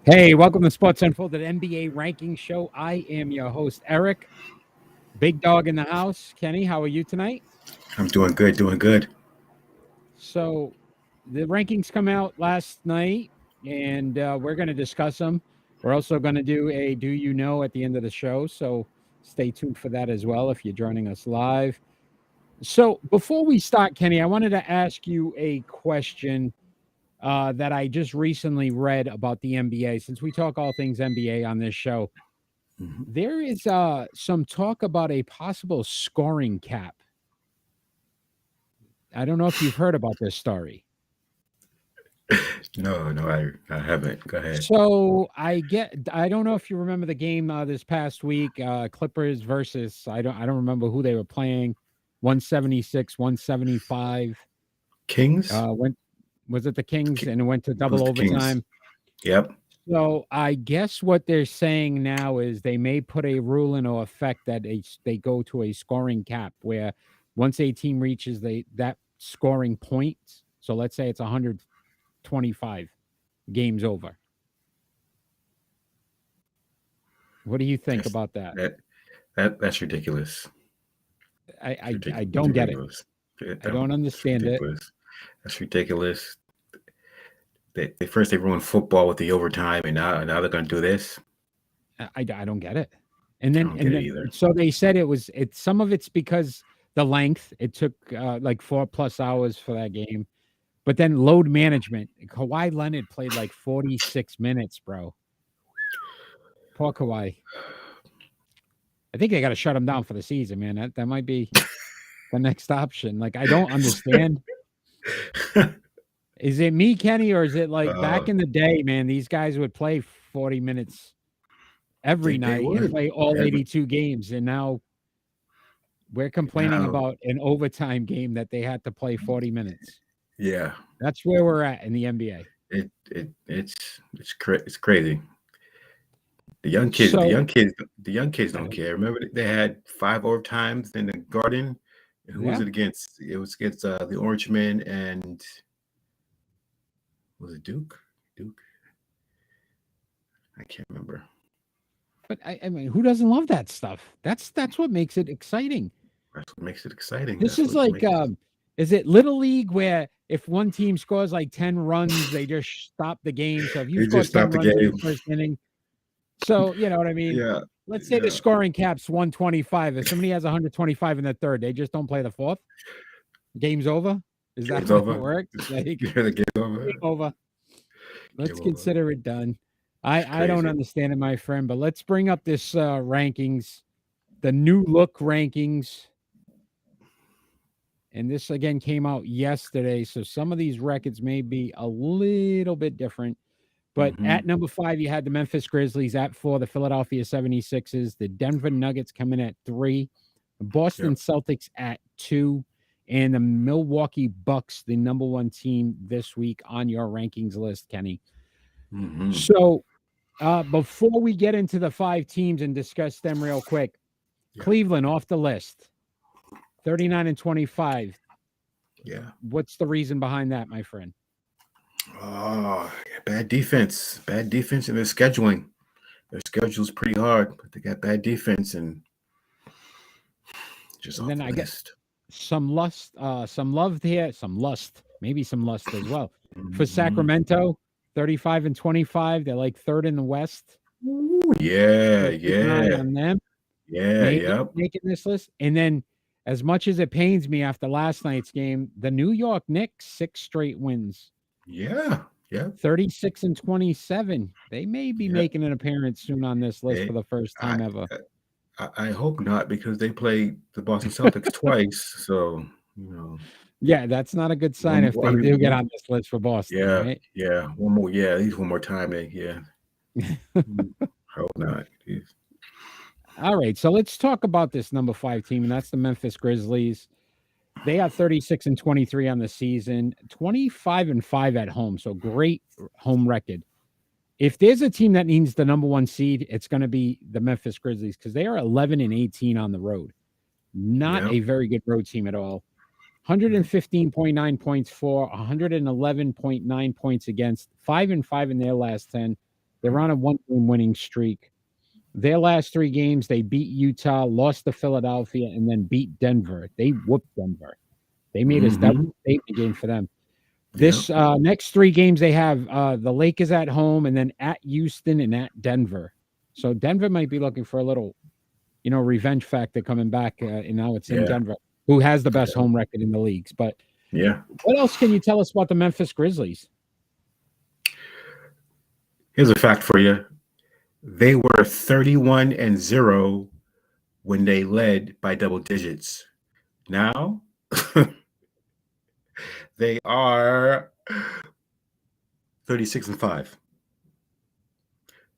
Hey, welcome to Sports Unfolded NBA Ranking Show. I am your host, Eric. Big dog in the house. Kenny, how are you tonight? I'm doing good, doing good. So, the rankings come out last night, and we're going to discuss them. We're also going to do a Do You Know at the end of the show. So, stay tuned for that as well if you're joining us live. So, before we start, Kenny, I wanted to ask you a question that I just recently read about the NBA. Since we talk all things NBA on this show, Mhm. there is some talk about a possible scoring cap. I don't know if you've heard about this story. No, I haven't. Go ahead. So I don't know if you remember the game this past week, Clippers versus I don't remember who they were playing. 176, 175. Kings? Went Was it the Kings Ki- and it went to It was double the Kings. overtime? Yep. So I guess what they're saying now is they may put a rule into effect that they go to a scoring cap where once a team reaches that scoring point, so let's say it's 125, games over. What do you think That's about that? that's ridiculous. I It's I, I ridiculous. It's don't get it. ridiculous. I don't It's understand it. ridiculous. That's ridiculous. They first they ruined football with the overtime, and now they're gonna do this. I don't get it. And I then don't and get it then either. so they said it's some of it's because the length. It took like 4+ hours for that game. But then load management. Kawhi Leonard played like 46 minutes, bro. Poor Kawhi. I think they got to shut him down for the season, man. That might be the next option. Like, I don't understand. Is it me, Kenny, or is it like uh, back in the day, man? These guys would play 40 minutes every they night and would. play all Every, 82 games. And now we're complaining now, about an overtime game that they had to play 40 minutes. yeah, That's where we're at in the NBA. it's crazy. The young kids, the So, young kids, the young kids don't care. Remember, they had 5 overtimes in the Garden. And who was yeah. it against? It was against the Orangemen and was it Duke? Duke? I can't remember. But I mean, who doesn't love that stuff? That's what makes it exciting. That's what makes it exciting. This That's is what like, makes it. is it little league where if one team scores like 10 runs, they just stop the game. So if you They score just 10 stopped the runs in the game. first inning, so you know what I mean. Yeah, Let's say the yeah. scoring cap's 125. If somebody has 125 in the third, they just don't play the fourth. Game's over. Is that Game's how it over. works? Like, Yeah, the game's over. game over. Game Let's over. consider it done. It's I don't crazy. understand it, my friend. But let's bring up this rankings, the new look rankings. And this again came out yesterday. So some of these records may be a little bit different. But Hmm. at number 5, you had the Memphis Grizzlies. At 4, the Philadelphia 76ers. The Denver Nuggets come in at 3. The Boston Yep. Celtics at 2. And the Milwaukee Bucks, the number 1 team this week on your rankings list, Kenny. Hmm. So before we get into the 5 teams and discuss them real quick, Yeah. Cleveland off the list, 39 and 25. Yeah. What's the reason behind that, my friend? Oh, bad defense. Bad defense and their scheduling. Their schedule's pretty hard, but they got bad defense and just And off then the I get list. some love here, some lust, maybe some lust as well. For Hmm. Sacramento, 35 and 25. They're like 3rd in the West. Yeah, So keep an eye yeah, on them. yeah, Maybe yep. making this list. And then, as much as it pains me after last night's game, the New York Knicks, 6 straight wins, Yeah, yep, 36 and 27. They may be yep. making an appearance soon on this list for They, the first I, time ever. I hope not because they played the Boston Celtics twice. So, you know, Yeah, that's not a good sign one, if I they mean, do get on this list for Boston, yeah, right? yeah, one more, yeah, at least one more time. Yeah, hope not. Jeez. All right, so let's talk about this number 5 team, and that's the Memphis Grizzlies. They got 36 and 23 on the season, 25 and 5 at home. So great home record. If there's a team that needs the number 1 seed, it's going to be the Memphis Grizzlies because they are 11 and 18 on the road. Not Yep. a very good road team at all. 115.9 points for, 111.9 points against, 5 and 5 in their last 10. They're on a 1-game winning streak. Their last 3 games, they beat Utah, lost to Philadelphia, and then beat Denver. They whooped Denver. They made us that was a statement game for them. This next 3 games they have the Lakers at home and then at Houston and at Denver. So Denver might be looking for a little, revenge factor coming back. And now it's in Denver, who has the best home record in the leagues. But what else can you tell us about the Memphis Grizzlies? Here's a fact for you. They were 31-0 when they led by double digits. Now they are 36-5.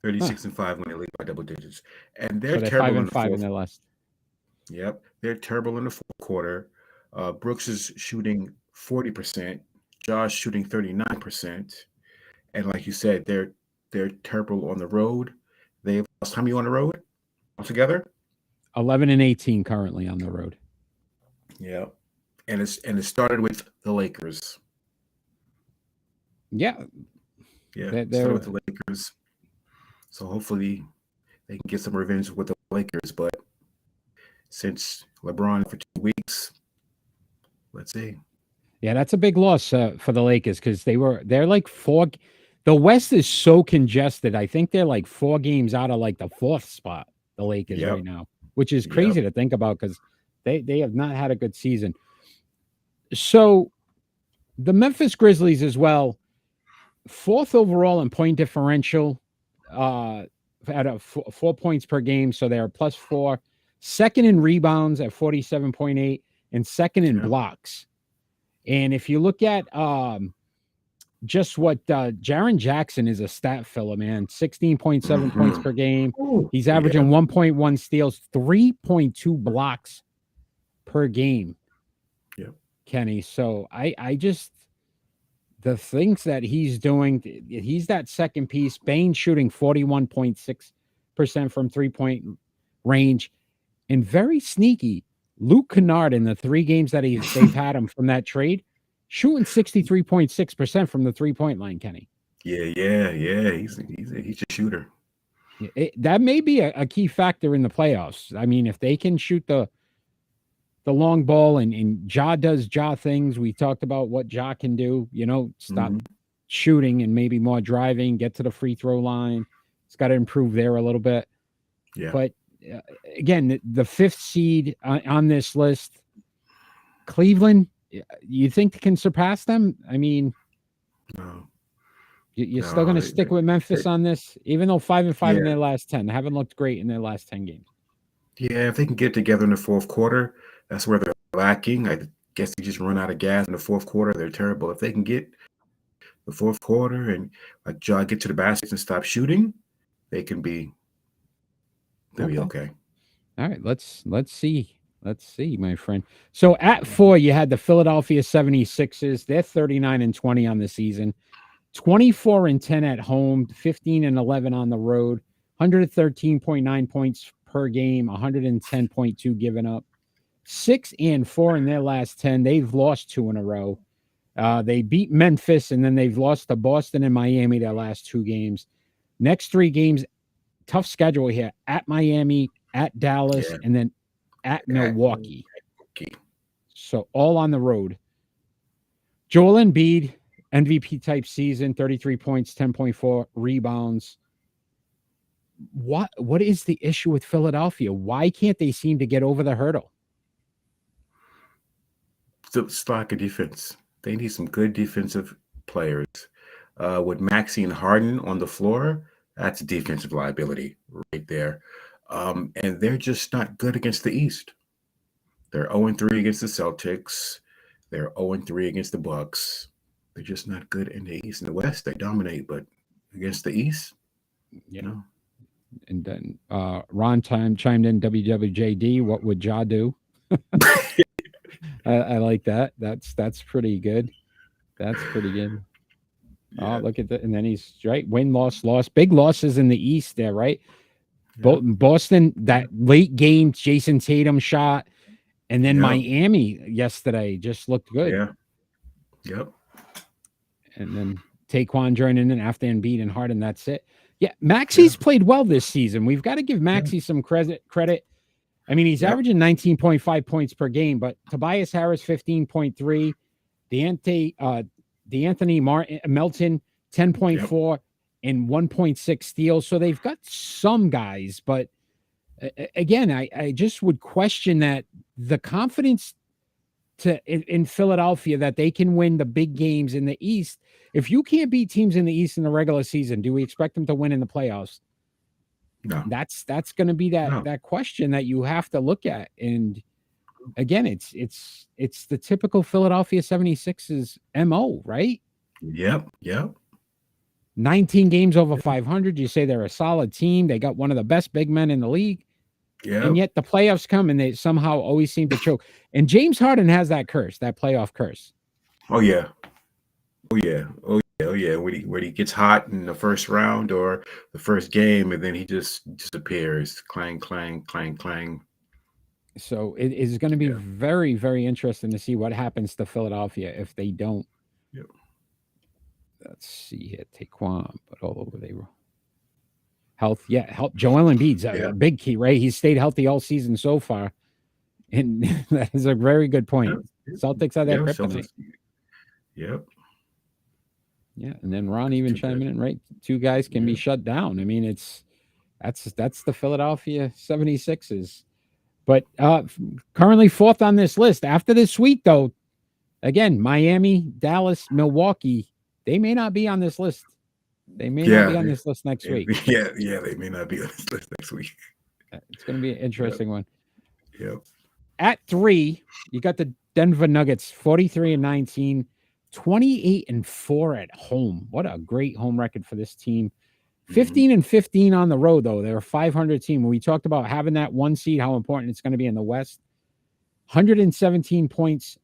36-5 when they lead by double digits. And they're terrible 5-5 in their last. Yep. They're terrible in the fourth quarter. Brooks is shooting 40%. Josh shooting 39%. And like you said, they're terrible on the road. They've lost how many on the road altogether? 11-18 currently on the road. Yeah. And it started with the Lakers. Yeah. Yeah. It started with the Lakers. So hopefully they can get some revenge with the Lakers. But since LeBron for 2 weeks, let's see. Yeah, that's a big loss for the Lakers because they're like 4. The West is so congested. I think they're like 4 games out of like the 4th spot, the Lakers right now, which is crazy to think about because they have not had a good season. So the Memphis Grizzlies as well, 4th overall in point differential at 4 points per game. So they're +4. 2nd in rebounds at 47.8 and 2nd in blocks. And if you look at just what Jaren Jackson is a stat filler, man. 16.7 points per game. He's averaging 1.1 steals, 3.2 blocks per game. Yep. Kenny. So I just the things that he's doing, he's that second piece. Bain shooting 41.6% from 3-point range. And very sneaky, Luke Kennard in the 3 games that they've had him from that trade, shooting 63.6% from the 3-point line, Kenny. Yeah. He's a shooter. That may be a key factor in the playoffs. I mean, if they can shoot the long ball and Ja does Ja things, we talked about what Ja can do, stop shooting and maybe more driving, get to the free throw line. It's got to improve there a little bit. Yeah. But again, the 5th seed on this list, Cleveland, you think can surpass them? I mean, no. You're still going to stick with Memphis on this, even though 5-5 in their last 10. They haven't looked great in their last 10 games. Yeah, if they can get together in the fourth quarter, that's where they're lacking. I guess they just run out of gas in the fourth quarter. They're terrible. If they can get the fourth quarter and like Ja get to the baskets and stop shooting, they'll be okay. All right, let's see. Let's see, my friend. So at 4, you had the Philadelphia 76ers. They're 39-20 on the season. 24-10 at home, 15-11 on the road, 113.9 points per game, 110.2 given up. 6-4 in their last 10. They've lost 2 in a row. They beat Memphis, and then they've lost to Boston and Miami their last 2 games. Next 3 games, tough schedule here. At Miami, at Dallas, and then at Milwaukee. So all on the road. Joel Embiid, MVP type season, 33 points, 10.4 rebounds. What is the issue with Philadelphia? Why can't they seem to get over the hurdle? It's lack of defense. They need some good defensive players. With Maxey and Harden on the floor, that's a defensive liability right there. And they're just not good against the East. They're 0-3 against the Celtics. They're 0-3 against the Bucks. They're just not good in the East. In the West, they dominate, but against the East, And then Ron chimed in, WWJD, what would Ja do? I like that. That's pretty good. That's pretty good. Yeah. Oh, look at that. And then he's right. Win, loss. Big losses in the East there, right? Yeah. Boston, that late game, Jason Tatum shot. And then Miami yesterday just looked good. Yeah. Yep. And then Taquan joining in after Embiid and Harden. That's it. Yeah, Maxi's played well this season. We've got to give Maxi some credit. I mean, he's averaging 19.5 points per game, but Tobias Harris 15.3, D'Anthony Melton 10.4 and 1.6 steals. So they've got some guys, but again, I just would question that the confidence in Philadelphia that they can win the big games in the East. If you can't beat teams in the East in the regular season, do we expect them to win in the playoffs? No. That's going to be that question that you have to look at. And again, it's the typical Philadelphia 76ers MO, right? Yep. 19 games over 500. You say they're a solid team. They got one of the best big men in the league. Yeah. And yet the playoffs come and they somehow always seem to choke. And James Harden has that curse, that playoff curse. Oh yeah. When he gets hot in the first round or the first game, and then he just disappears. Clang, clang, clang, clang. So it is going to be very, very interesting to see what happens to Philadelphia if they don't. Yep. Let's see here. Taquan, but all over they were. Health. Joel Embiid's a big key, right? He's stayed healthy all season so far. And that is a very good point. Celtics are their kryptonite. Yep. Yeah, and then Ron even chiming in, right? Two guys can be shut down. I mean, that's the Philadelphia 76ers. But currently fourth on this list. After this week, though, again, Miami, Dallas, Milwaukee, they may not be on this list. They may not be on this list next week. Yeah, they may not be on this list next week. It's going to be an interesting one. Yep. At 3, you got the Denver Nuggets, 43-19, 28-4 at home. What a great home record for this team. 15-15 on the road, though. They're a 500 team. When we talked about having that one seed, how important it's going to be in the West. 117 points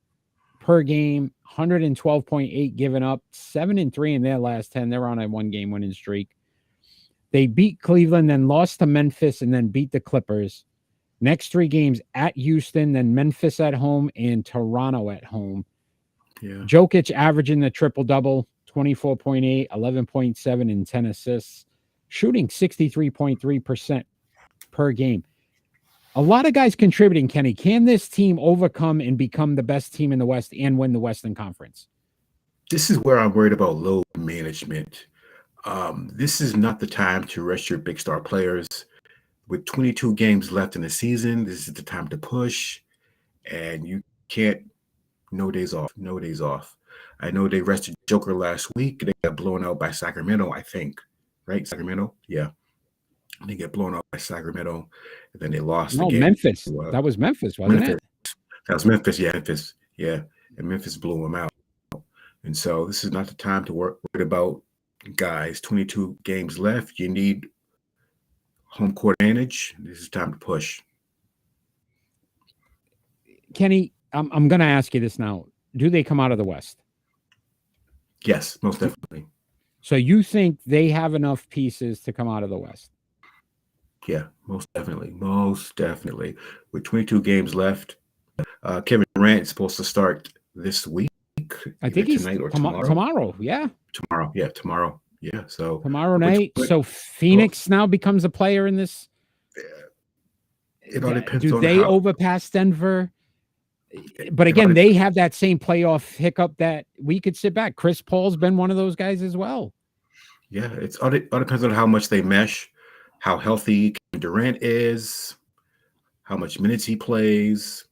per game, 112.8 given up, 7-3 in their last 10. They're on a 1-game winning streak. They beat Cleveland, then lost to Memphis, and then beat the Clippers. Next 3 games at Houston, then Memphis at home, and Toronto at home. Yeah. Jokic averaging the triple-double, 24.8, 11.7, and 10 assists, shooting 63.3% per game. A lot of guys contributing, Kenny. Can this team overcome and become the best team in the West and win the Western Conference? This is where I'm worried about load management. This is not the time to rest your big star players. With 22 games left in the season, this is the time to push, and you can't. No days off. I know they rested Joker last week. They got blown out by Sacramento, I think. Right? Sacramento? Yeah. They get blown out by Sacramento, and then they lost again. Memphis. That was Memphis, wasn't it? That was Memphis. Yeah, Memphis. Yeah. And Memphis blew them out. And so this is not the time to worry about guys. 22 games left. You need home court advantage. This is time to push. Kenny, I'm going to ask you this now. Do they come out of the West? Yes, most definitely. So you think they have enough pieces to come out of the West? Yeah, most definitely. With 22 games left, Kevin Durant is supposed to start this week. I think he's tonight or tomorrow. Yeah. Tomorrow. Yeah. So tomorrow night. So Phoenix now becomes a player in this. It all depends. Do they overpass Denver? But again, they have that same playoff hiccup that we could sit back. Chris Paul's been one of those guys as well. Yeah, it all depends on how much they mesh, how healthy Kevin Durant is, how much minutes he plays,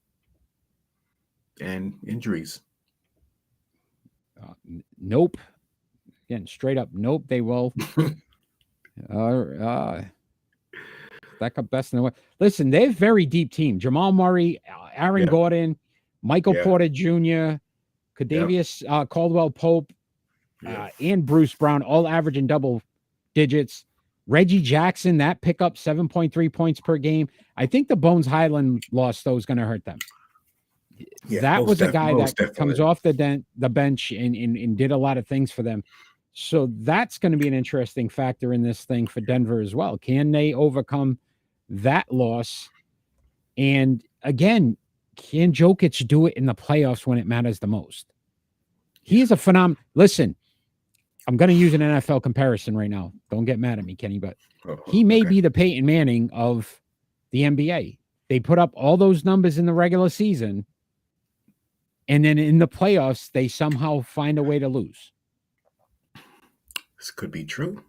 and injuries. Nope. Again, straight up, nope. They will. Back up best in the way. Listen, they're a very deep team. Jamal Murray, Aaron Gordon, Michael Porter Jr., Kadavius Caldwell Pope, and Bruce Brown, all averaging double digits. Reggie Jackson, that pickup 7.3 points per game. I think the Bones Highland loss, though, is going to hurt them. Yeah, that was a guy that comes off the bench and did a lot of things for them. So that's going to be an interesting factor in this thing for Denver as well. Can they overcome that loss? And again, can Jokic do it in the playoffs when it matters the most? He is a phenomenal. Listen, I'm going to use an NFL comparison right now. Don't get mad at me, Kenny, but Oh, he may okay. be the Peyton Manning of the NBA. They put up all those numbers in the regular season, and then in the playoffs, they somehow find a way to lose. This could be true.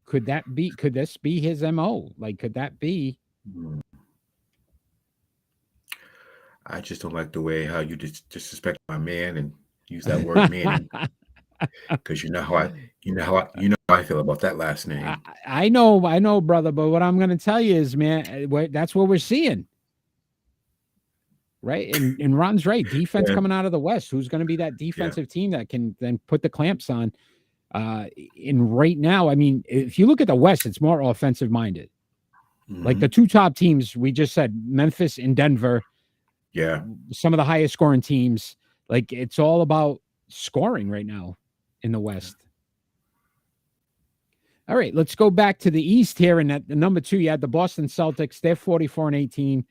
Could this be his MO? Like, could that be? Hmm. I just don't like the way how you disrespect my man and use that word Manning, because you know how I feel about that last name. I know, brother, but what I'm going to tell you is, man, that's what we're seeing. Right. And Ron's right. Defense Yeah. coming out of the West. Who's going to be that defensive team that can then put the clamps on? And right now, I mean, if you look at the West, it's more offensive minded. Like the two top teams we just said, Memphis and Denver. Yeah. Some of the highest scoring teams. Like, it's all about scoring right now in the West. All right, let's go back to the East here. And at the number 2, you had the Boston Celtics. They're 44-18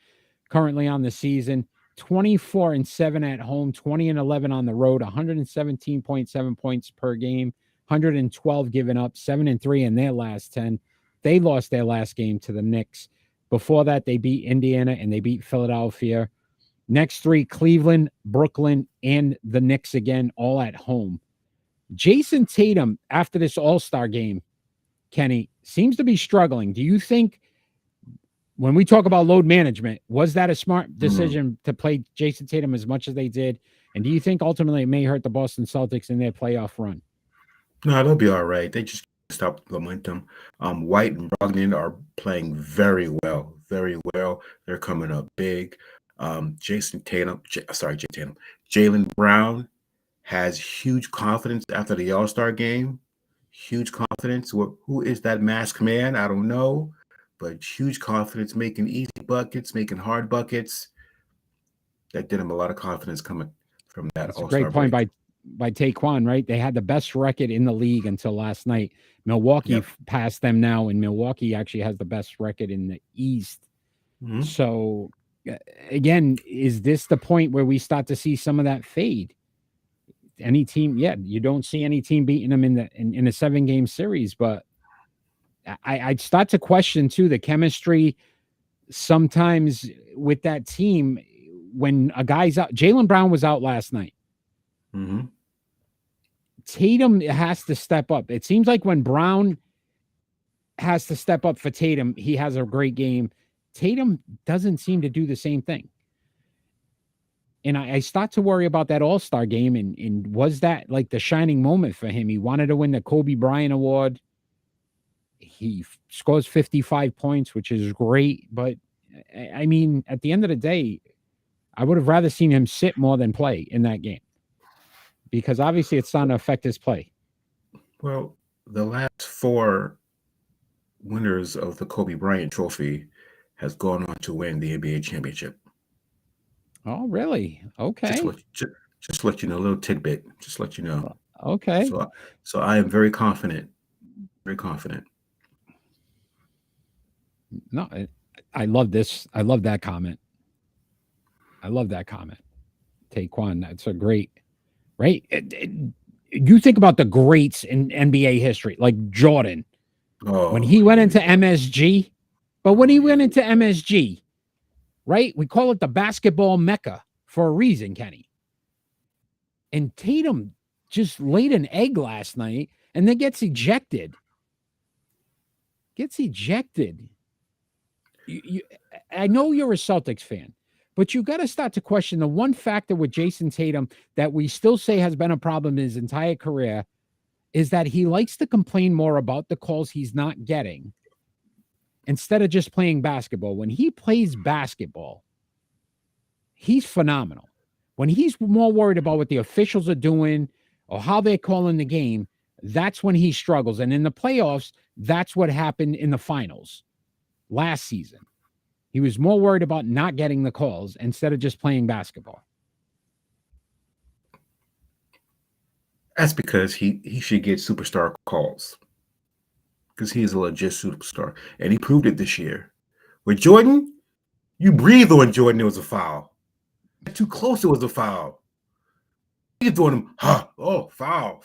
currently on the season. 24-7 at home, 20-11 on the road, 117.7 points per game, 112 given up, 7-3 in their last 10. They lost their last game to the Knicks. Before that, they beat Indiana and they beat Philadelphia. Next 3, Cleveland, Brooklyn, and the Knicks again, all at home. Jason Tatum, after this All-Star game, Kenny, seems to be struggling. Do you think, when we talk about load management, was that a smart decision to play Jason Tatum as much as they did? And do you think ultimately it may hurt the Boston Celtics in their playoff run? No, they'll be all right. They just stop the momentum. White and Brogdon are playing very well, very well. They're coming up big. Jaylen Brown has huge confidence after the All-Star game. Huge confidence. Who is that masked man? I don't know. But huge confidence, making easy buckets, making hard buckets. That did him a lot of confidence coming from that That's All-Star a great point break. by Taekwon, right? They had the best record in the league until last night. Milwaukee passed them now, and Milwaukee actually has the best record in the East. Mhm. So, again, is this the point where we start to see some of that fade? Any team, you don't see any team beating them in a 7-game series, but I'd start to question too the chemistry sometimes with that team when a guy's out. Jaylen Brown was out last night. Mm-hmm. Tatum has to step up. It seems like when Brown has to step up for Tatum, he has a great game. Tatum doesn't seem to do the same thing. And I start to worry about that All-Star game. And was that like the shining moment for him? He wanted to win the Kobe Bryant Award. He scores 55 points, which is great. But, I mean, at the end of the day, I would have rather seen him sit more than play in that game. Because obviously it's starting to affect his play. Well, the last 4 winners of the Kobe Bryant Trophy has gone on to win the NBA championship. Oh, really? Okay. Just let you know, a little tidbit. Just let you know. Okay. So I am very confident. Very confident. No, I love this. I love that comment. Taekwon, that's a great, right? You think about the greats in NBA history, like Jordan. When he went into MSG, right? We call it the basketball mecca for a reason, Kenny. And Tatum just laid an egg last night and then gets ejected. I know you're a Celtics fan, but you got to start to question the one factor with Jason Tatum that we still say has been a problem in his entire career is that he likes to complain more about the calls he's not getting instead of just playing basketball. When he plays basketball, he's phenomenal. When he's more worried about what the officials are doing or how they're calling the game, that's when he struggles. And in the playoffs, that's what happened in the finals last season. He was more worried about not getting the calls instead of just playing basketball. That's because he should get superstar calls. Because he is a legit superstar. And he proved it this year. With Jordan, you breathed on Jordan, it was a foul. Too close, it was a foul. He's doing him, foul.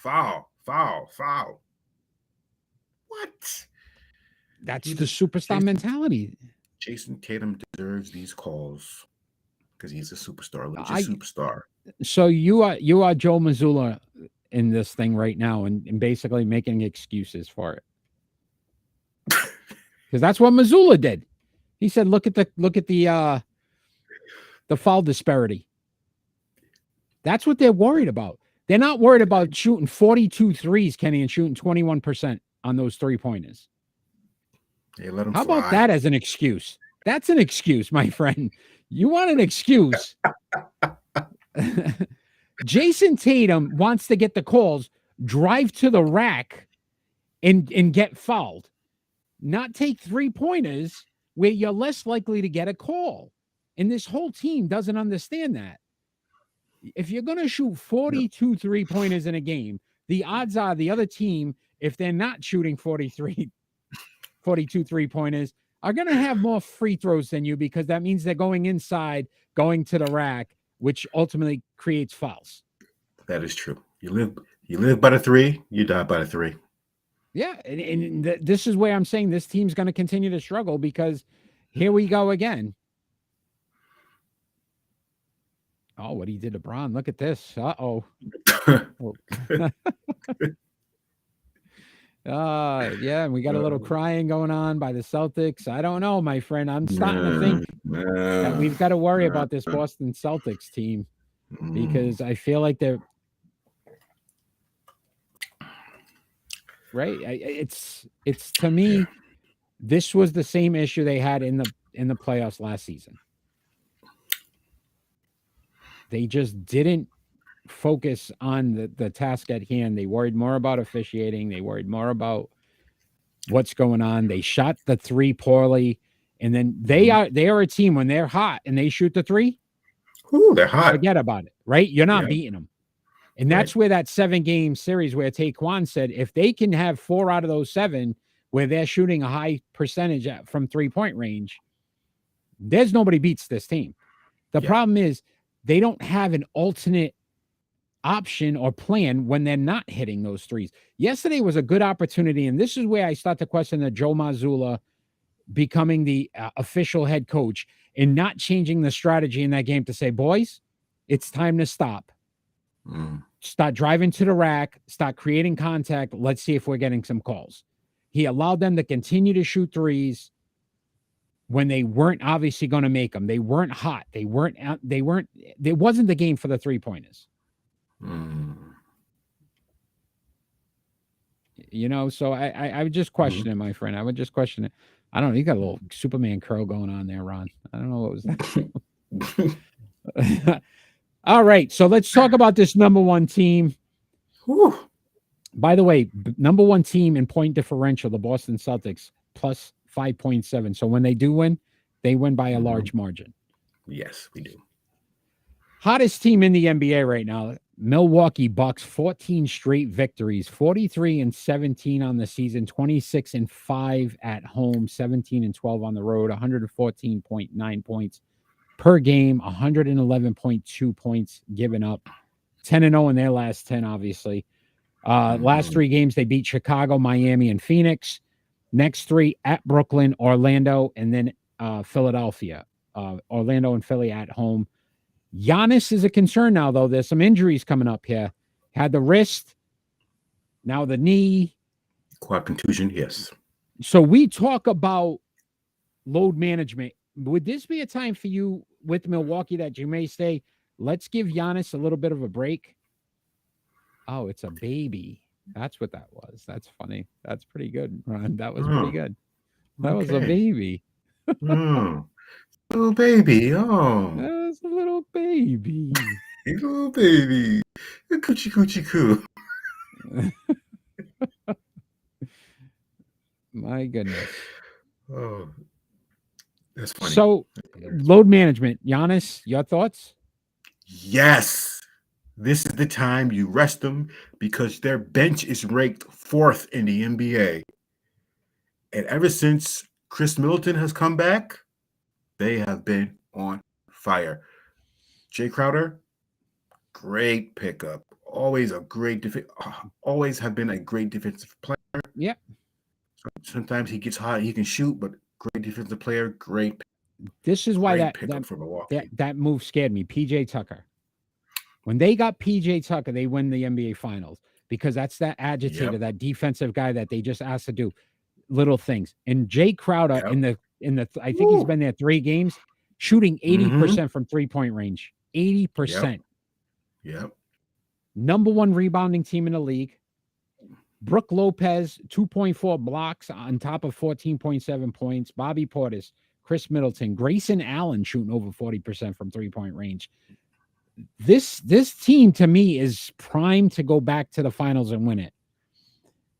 What? That's He the des- superstar Jason, mentality. Jason Tatum deserves these calls because he's a superstar, legit I superstar. so you are Joe Mazzulla in this thing right now, and basically making excuses for it, because that's what Mazzulla did. He said, look at the foul disparity. That's what they're worried about. They're not worried about shooting 42 threes, Kenny, and shooting 21% on those 3-pointers. They let him How about fly. that as an excuse? That's an excuse, my friend. You want an excuse? Jason Tatum wants to get the calls, drive to the rack, and get fouled, not take 3-pointers where you're less likely to get a call. And this whole team doesn't understand that. If you're going to shoot 42 3-pointers in a game, the odds are the other team, if they're not shooting 42 3-pointers, are going to have more free throws than you, because that means they're going inside, going to the rack, which ultimately creates fouls. That is true. You live by the 3, you die by the 3. Yeah, and this is where I'm saying this team's going to continue to struggle, because here we go again. Oh, what he did to Bron. Look at this. Uh-oh. Yeah, and we got a little crying going on by the Celtics. I don't know, my friend. I'm starting to think that we've got to worry about this Boston Celtics team, because I feel like they're right. It's to me, this was the same issue they had in the playoffs last season. They just didn't focus on the task at hand. They worried more about officiating. They worried more about what's going on. They shot the 3 poorly, and then they are a team when they're hot and they shoot the 3. Ooh, they're hot. Forget about it, right? You're not beating them. And that's where that 7-game series where Taekwon said, if they can have 4 out of those 7 where they're shooting a high percentage from 3-point range, there's nobody beats this team. The problem is they don't have an alternate option or plan when they're not hitting those threes. Yesterday was a good opportunity, and this is where I start to question the Joe Mazzulla becoming the official head coach and not changing the strategy in that game to say, boys, it's time to stop. Start driving to the rack, start creating contact. Let's see if we're getting some calls. He allowed them to continue to shoot threes when they weren't obviously going to make them. They weren't hot. There wasn't the game for the 3-pointers. You know, so I would just question it, my friend. I would just question it. I don't know. You got a little Superman curl going on there, Ron. I don't know what was that. All right. So let's talk about this number 1 team. Whew. By the way, number 1 team in point differential, the Boston Celtics, plus 5.7. So when they do win, they win by a large margin. Yes, we do. Hottest team in the NBA right now, Milwaukee Bucks, 14 straight victories, 43-17 on the season, 26-5 at home, 17-12 on the road, 114.9 points per game, 111.2 points given up, 10-0 in their last 10, obviously. Last 3 games, they beat Chicago, Miami, and Phoenix. Next 3 at Brooklyn, Orlando, and then Philadelphia. Orlando and Philly at home. Giannis is a concern now, though. There's some injuries coming up here. Had the wrist, now the knee. Quad contusion, yes. So we talk about load management. Would this be a time for you with Milwaukee that you may say, let's give Giannis a little bit of a break? Oh, it's a baby. That's what that was. That's funny. That's pretty good, Ron. That was pretty good. That was a baby. Little baby. Oh. That was a little baby. Little baby. Coochie coochie coo. My goodness. Oh, that's funny. So, load management. Giannis, your thoughts? Yes. This is the time you rest them because their bench is ranked 4th in the NBA. And ever since Chris Middleton has come back, they have been on fire. Jay Crowder, great pickup. Always have been a great defensive player. Yeah. Sometimes he gets hot. He can shoot, but great defensive player. This is why Great that pickup for Milwaukee. that move scared me. PJ Tucker. When they got PJ Tucker, they win the NBA Finals because that's that agitator, Yep. that defensive guy that they just asked to do little things. And Jay Crowder Yep. in the I think he's been there 3 games, shooting 80% from 3-point range. 80%. Yep. Number 1 rebounding team in the league. Brooke Lopez, 2.4 blocks on top of 14.7 points. Bobby Portis, Chris Middleton, Grayson Allen shooting over 40% from 3-point range. This team to me is primed to go back to the finals and win it.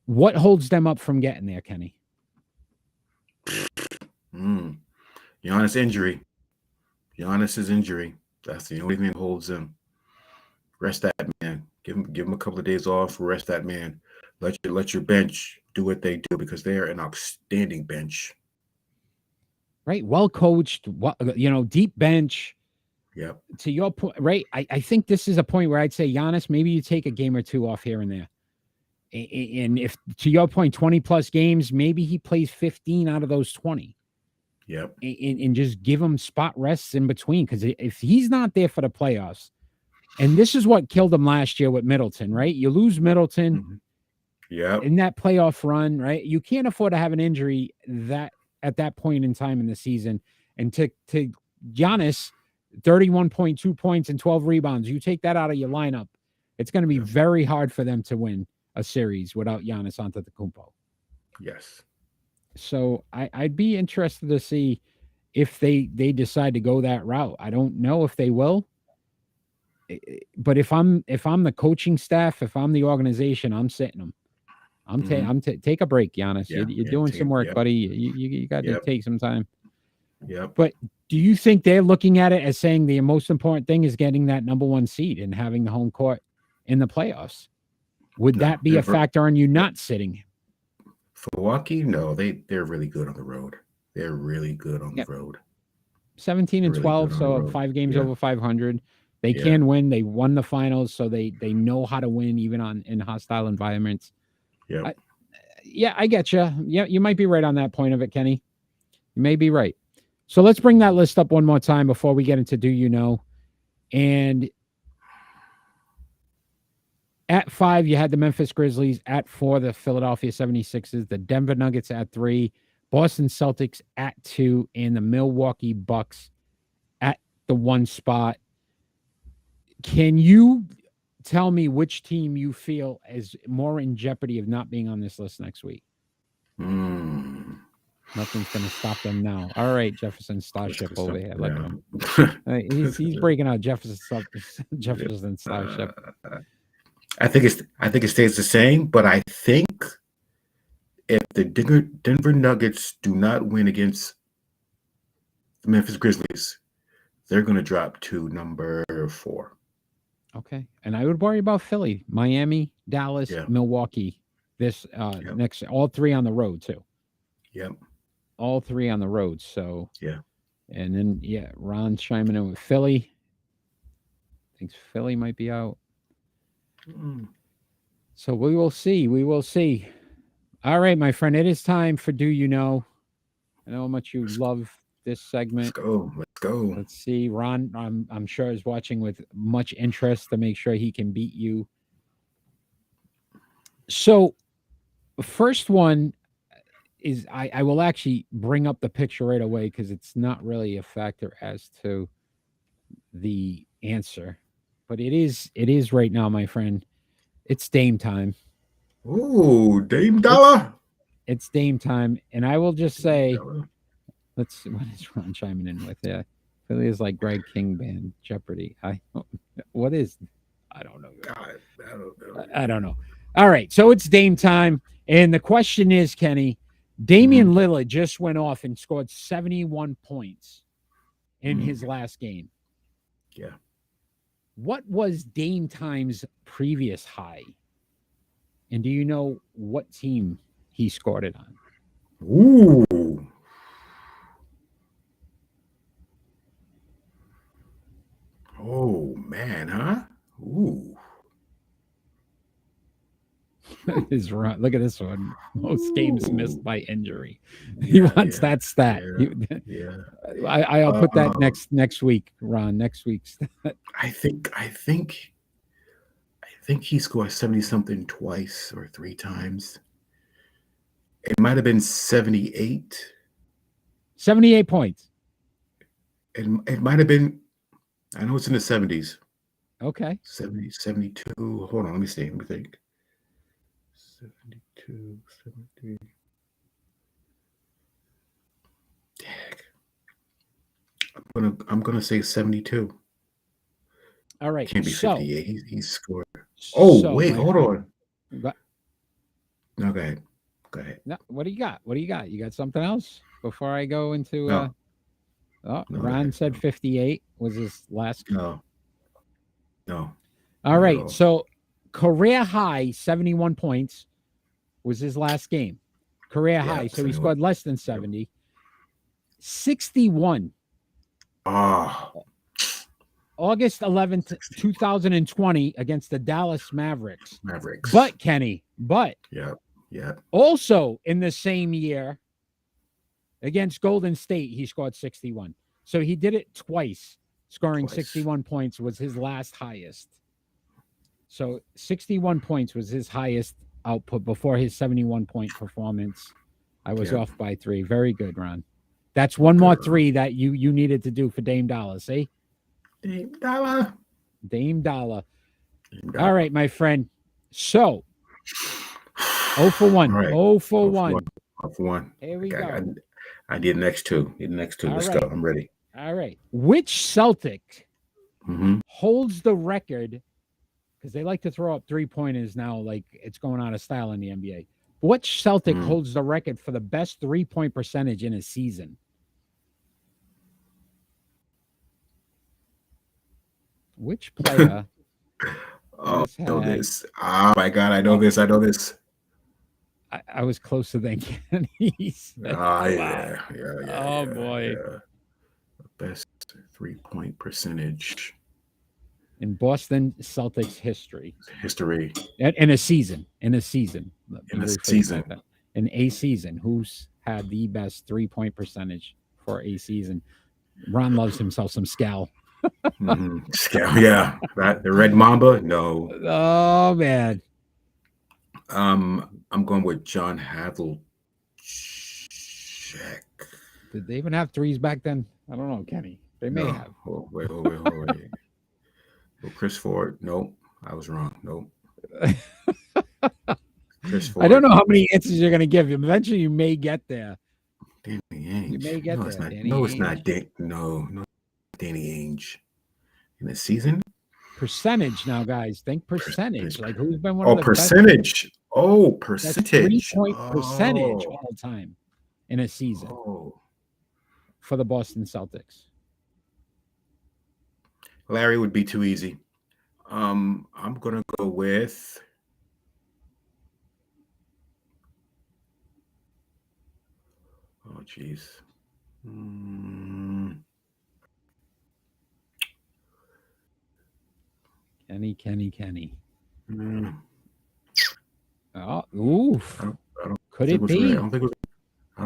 What holds them up from getting there, Kenny? Giannis injury. Giannis's injury. That's the only thing that holds him. Rest that man. Give him a couple of days off. Rest that man. Let your bench do what they do because they are an outstanding bench. Right, well coached. Deep bench. Yep. To your point, right? I think this is a point where I'd say Giannis, maybe you take a game or 2 off here and there. And if, to your point, 20 plus games, maybe he plays 15 out of those 20. Yep. And just give him spot rests in between. Because if he's not there for the playoffs, and this is what killed him last year with Middleton, right? You lose Middleton in that playoff run, right? You can't afford to have an injury that at that point in time in the season. And to Giannis, 31.2 points and 12 rebounds, you take that out of your lineup, it's going to be very hard for them to win a series without Giannis Antetokounmpo. Yes. So I'd be interested to see if they decide to go that route. I don't know if they will, but if I'm the coaching staff, if I'm the organization, I'm sitting them. Take a break, Giannis. You're doing some work, buddy. You got to take some time. Yep. But do you think they're looking at it as saying the most important thing is getting that number 1 seed and having the home court in the playoffs? Would that be a factor on you not sitting? For Milwaukee, no, they're really good on the road. They're really good on the road. 17 and 12, so 5 games over 500. They can win. They won the finals, so they know how to win even in hostile environments. Yeah. I get you. Yeah, you might be right on that point of it, Kenny. You may be right. So let's bring that list up one more time before we get into Do You Know? And at 5, you had the Memphis Grizzlies. At 4, the Philadelphia 76ers. The Denver Nuggets at 3. Boston Celtics at 2. And the Milwaukee Bucks at the 1 spot. Can you tell me which team you feel is more in jeopardy of not being on this list next week? Nothing's going to stop them now. All right, Jefferson Starship over here. Look at him. He's breaking out Jefferson Starship. I think it stays the same, but I think if the Denver Nuggets do not win against the Memphis Grizzlies, they're going to drop to number 4. Okay, and I would worry about Philly, Miami, Dallas, Milwaukee. This next, all 3 on the road too. Yep. All 3 on the road. So and then Ron's chiming in with Philly. Thinks Philly might be out. So we will see. We will see. All right, my friend. It is time for Do You Know? I know how much you love this segment. Let's go. Let's see. Ron, I'm sure, is watching with much interest to make sure he can beat you. So, first one is I will actually bring up the picture right away because it's not really a factor as to the answer, but it is right now, my friend. It's Dame time. Ooh, Dame Dollar. It's Dame time, and I will just say, what is Ron chiming in with? Yeah, Philly is like Greg King band Jeopardy. I don't know. I don't know. All right, so it's Dame time, and the question is, Kenny, Damian Lillard just went off and scored 71 points in his last game. Yeah. What was Dame Time's previous high? And do you know what team he scored it on? Ooh. Oh, man, huh? Ooh. His run. Look at this one. Most games missed by injury. He wants that stat. Yeah. I'll put that Um, next week, Ron. Next week's. I think he scored 70 something twice or three times. It might have been 78. 78 points. It might have been, I know it's in the 70s. Okay. 70, 72. Hold on, let me see. Let me think. 72, 73. Dang. I'm gonna say 72. All right. Can't be So 58. He scored. Oh, so wait, my- hold on. but- No, go ahead. Go ahead. no, what do you got? What do you got? You got something else before I go into No. oh, No, Ron no. said 58 was his last. No. All not at right. all. So career high 71 points was his last game. Career Yeah, high. So he 71. scored less than 70. 61. Ah, August 11th, 2020 against the Dallas Mavericks. Mavericks. But yeah. also in the same year against Golden State, he scored 61. So he did it twice. Scoring Twice. 61 points was his last highest. So 61 points was his highest output before his 71 point performance. I was Yeah. off by 3. Very good, Ron. That's one more Good, Ron. 3 that you needed to do for Dame Dollar. See? Dame Dollar. Dame Dollar. Dame Dollar. All right, my friend. So 0 for 1. All right. 0 for 0 for 1. 1. 0 for 1. Here we go. I need the next two. Let's right. go. I'm ready. All right. Which Celtic Mm-hmm. holds the record? Because they like to throw up 3-pointers now, like it's going out of style in the NBA. Which Celtic holds the record for the best 3-point percentage in a season? Which player? Oh, has I know had- this. Oh my God, I know this. I was closer than Kenny said. Ah, Wow. yeah. Oh, boy. Yeah. Best 3-point percentage In Boston Celtics history. history. In a season. Let me In a rephrase season. that. In a season. Who's had the best 3-point percentage for a season? Ron loves himself some Scal. Mm-hmm. Scale, yeah. The Red Mamba? No. Oh, man. I'm going with John Havlicek. Did they even have threes back then? I don't know, Kenny. They may No. have. Oh, wait. Oh, Chris Ford. Nope. I was wrong. Nope. Chris Ford. I don't know how many answers you're going to give. Eventually, you may get there. Danny Ainge. You may get no, there. it's not. Danny No, it's Ainge. not. No, Danny Ainge. In a season? Percentage now, guys. Think percentage. Like who's been one Oh, of the percentage. best? Oh, That's percentage. 3-point percentage Oh. all time in a season Oh. for the Boston Celtics. Larry would be too easy. I'm gonna go with oh jeez. Kenny. Mm, Oh, oof. I don't Could think it was Ray. be? I don't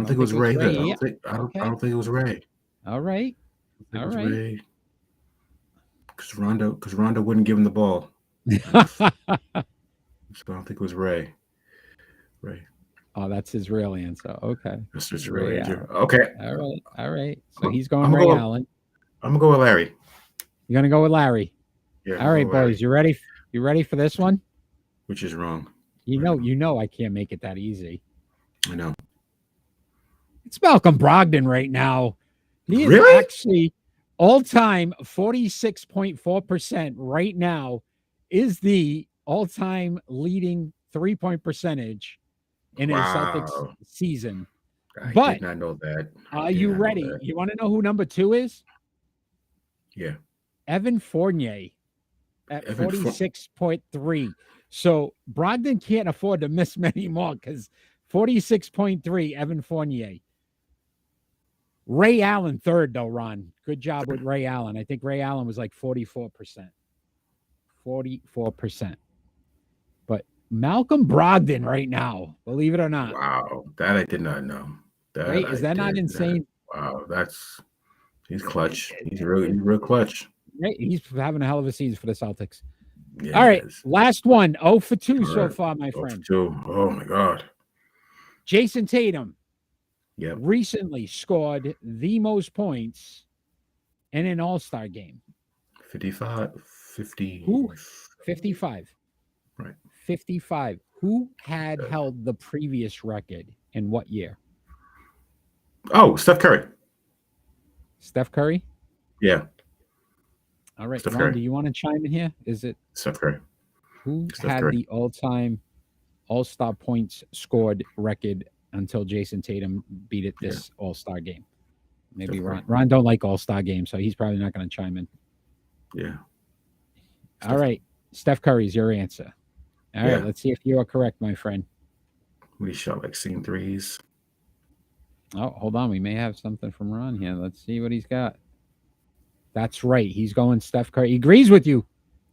think it was Ray. Ray, Either. yeah. I Okay. don't think it was Ray. All right. I think it was All right. Ray. Because Rhonda wouldn't give him the ball. So I don't think it was Ray. Oh, that's his real answer. Okay. That's just Ray Ray. Allen. Okay. All right. So he's going I'm Ray going- Allen. I'm gonna go with Larry. You're gonna go with Larry. Yeah. All right, boys. You ready? You ready for this one? Which is wrong. You know I can't make it that easy. I know. It's Malcolm Brogdon right now. He is Really? actually all-time 46.4% right now is the all-time leading 3-point percentage in a Celtics Wow. season. I But- did not know that. I Are did you not know ready? that. You want to know who number 2 is? Yeah. Evan Fournier at Evan Four- 46.3. So Brogdon can't afford to miss many more because 46.3, Evan Fournier. Ray Allen third, though, Ron. Good job with Ray Allen. I think Ray Allen was like 44%. 44%. But Malcolm Brogdon right now, believe it or not. Wow, that I did not know. That Right? Is I that not did not. insane? Wow, he's clutch. He's real clutch. Right? He's having a hell of a season for the Celtics. Yeah, All he right, is. last one. 0 for 2 All so right. far, my 0 for friend. 2. Oh my God. Jason Tatum Yep. recently scored the most points in an All-Star game. 55, 50. Who? 55. Right. 55. Who had held the previous record in what year? Oh, Steph Curry. Steph Curry? Yeah. All right, Steph Ron, Curry. do you want to chime in here? Is it Steph Curry. who Steph had Curry. the all-time All-Star points scored record until Jason Tatum beat it this All-Star game? Maybe Steph Ron. Curry. Ron don't like All-Star games, so he's probably not going to chime in. Yeah. All right, Steph Curry's your answer. All right, let's see if you are correct, my friend. We shot like seeing threes. Oh, hold on. We may have something from Ron here. Let's see what he's got. That's right. He's going Steph Curry. He agrees with you.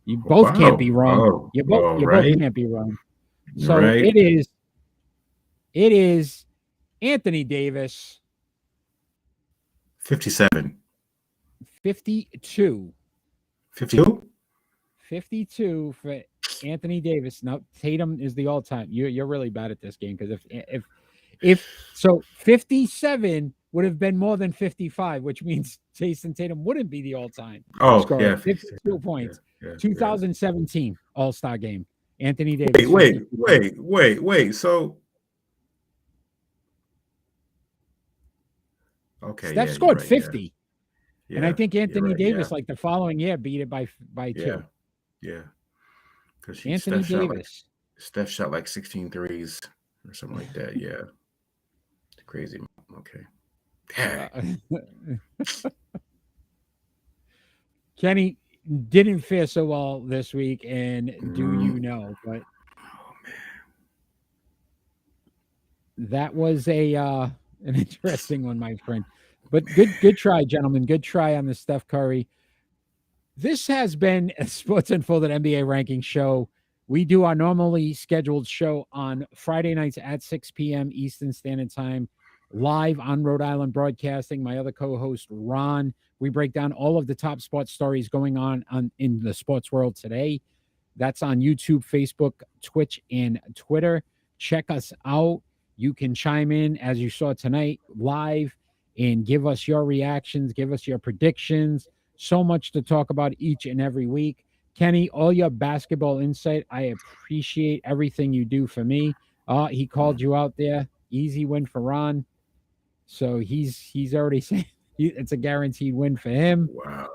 You both can't be wrong. Oh, you both can't be wrong. So right. it is Anthony Davis. 57. 52. 52? 52 for Anthony Davis. Now Tatum is the all-time. You're really bad at this game because if so 57 would have been more than 55, which means Jason Tatum wouldn't be the all-time. Oh, scorer. yeah. 52 points. Yeah, 2017 All-Star game. Anthony Davis. Wait. So okay. Steph scored 50. Yeah. And I think Anthony Davis, like the following year, beat it by 2. Yeah. Because Anthony Davis. Steph shot like 16 threes or something like that. Yeah. Crazy. Okay. Kenny didn't fare so well this week, and do you know? But that was an interesting one, my friend. But good try, gentlemen. Good try on the Steph Curry. This has been a Sports Unfolded NBA ranking show. We do our normally scheduled show on Friday nights at 6 p.m. Eastern Standard Time, live on Rhode Island Broadcasting. My other co-host, Ron. We break down all of the top sports stories going on in the sports world today. That's on YouTube, Facebook, Twitch, and Twitter. Check us out. You can chime in, as you saw tonight, live, and give us your reactions, give us your predictions. So much to talk about each and every week. Kenny, all your basketball insight. I appreciate everything you do for me. He called you out there. Easy win for Ron. So he's already saying it's a guaranteed win for him. Wow.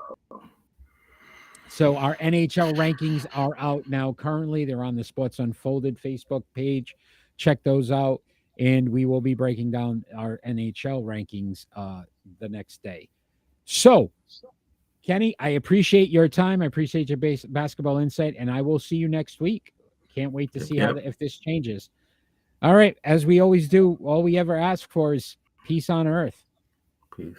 So our NHL rankings are out now. Currently, they're on the Sports Unfolded Facebook page. Check those out. And we will be breaking down our NHL rankings the next day. So, Kenny, I appreciate your time. I appreciate your basketball insight, and I will see you next week. Can't wait to see if this changes. All right, as we always do, all we ever ask for is peace on earth. Peace.